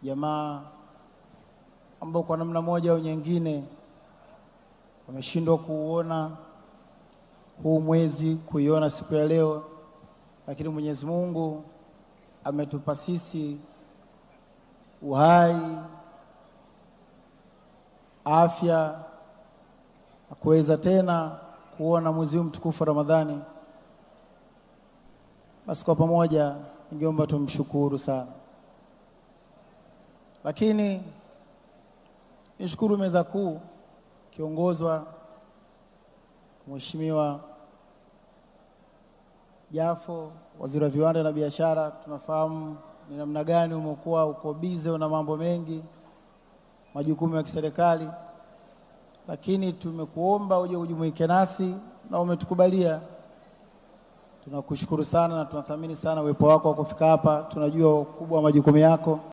jamaa ambao kwa namna moja au nyingine wameshindwa kuuona huu mwezi, kuiona siku ya leo, lakini Mwenyezi Mungu ametupa sisi uhai, afya na kuweza tena kuona mwezi huu mtukufu wa Ramadhani. Basi kwa pamoja ningeomba tumshukuru sana. Lakini nishukuru meza kuu kiongozwa Mheshimiwa Jafo, Waziri wa Viwanda na Biashara. Tunafahamu ni namna gani umekuwa uko bize na mambo mengi, majukumu ya kiserikali, lakini tumekuomba uje ujumuike nasi na umetukubalia. Tunakushukuru sana na tunathamini sana uwepo wako wa kufika hapa. Tunajua ukubwa wa majukumu yako.